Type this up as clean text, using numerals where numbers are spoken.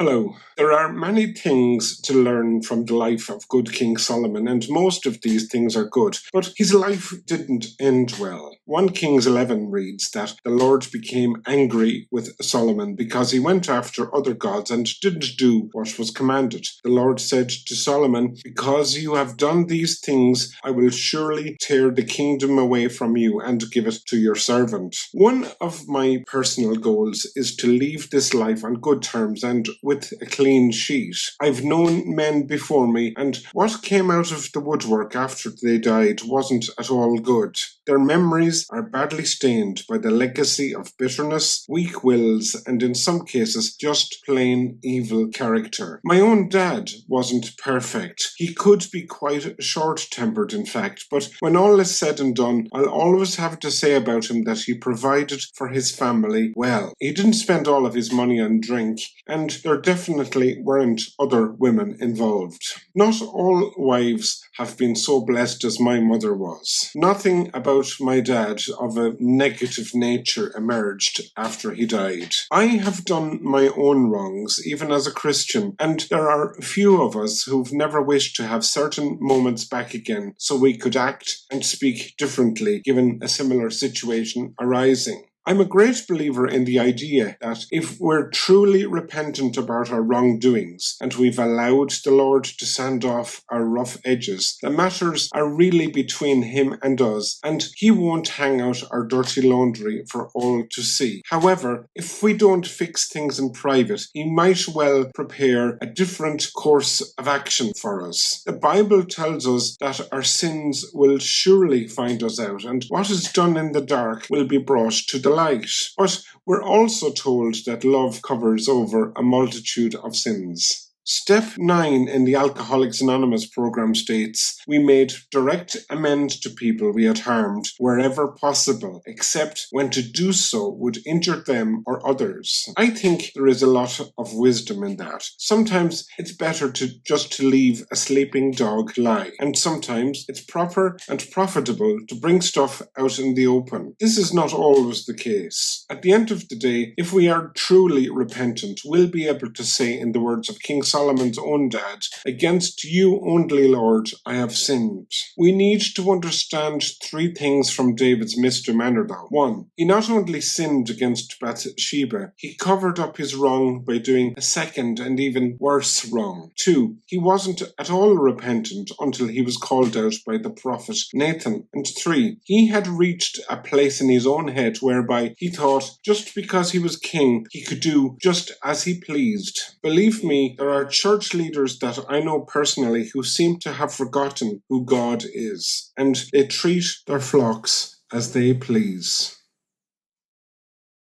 Hello. There are many things to learn from the life of good King Solomon, and most of these things are good. But his life didn't end well. 1 Kings 11 reads that the Lord became angry with Solomon because he went after other gods and didn't do what was commanded. The Lord said to Solomon, "Because you have done these things, I will surely tear the kingdom away from you and give it to your servant." One of my personal goals is to leave this life on good terms and with a clean sheet. I've known men before me, and what came out of the woodwork after they died wasn't at all good. Their memories are badly stained by the legacy of bitterness, weak wills, and in some cases just plain evil character. My own dad wasn't perfect. He could be quite short-tempered, in fact, but when all is said and done, I'll always have to say about him that he provided for his family well. He didn't spend all of his money on drink, and there definitely weren't other women involved. Not all wives have been so blessed as my mother was. Nothing about my dad of a negative nature emerged after he died. I have done my own wrongs, even as a Christian, and there are few of us who've never wished to have certain moments back again so we could act and speak differently given a similar situation arising. I'm a great believer in the idea that if we're truly repentant about our wrongdoings and we've allowed the Lord to sand off our rough edges, the matters are really between Him and us, and He won't hang out our dirty laundry for all to see. However, if we don't fix things in private, He might well prepare a different course of action for us. The Bible tells us that our sins will surely find us out, and what is done in the dark will be brought to the light. But we're also told that love covers over a multitude of sins. Step 9 in the Alcoholics Anonymous program states, "We made direct amends to people we had harmed wherever possible, except when to do so would injure them or others." I think there is a lot of wisdom in that. Sometimes it's better to leave a sleeping dog lie, and sometimes it's proper and profitable to bring stuff out in the open. This is not always the case. At the end of the day, if we are truly repentant, we'll be able to say in the words of King Solomon's own dad, "Against you only, Lord, I have sinned." We need to understand 3 things from David's misdemeanor though. 1. He not only sinned against Bathsheba, he covered up his wrong by doing a second and even worse wrong. 2. He wasn't at all repentant until he was called out by the prophet Nathan. And 3. He had reached a place in his own head whereby he thought just because he was king, he could do just as he pleased. Believe me, there are church leaders that I know personally who seem to have forgotten who God is, and they treat their flocks as they please.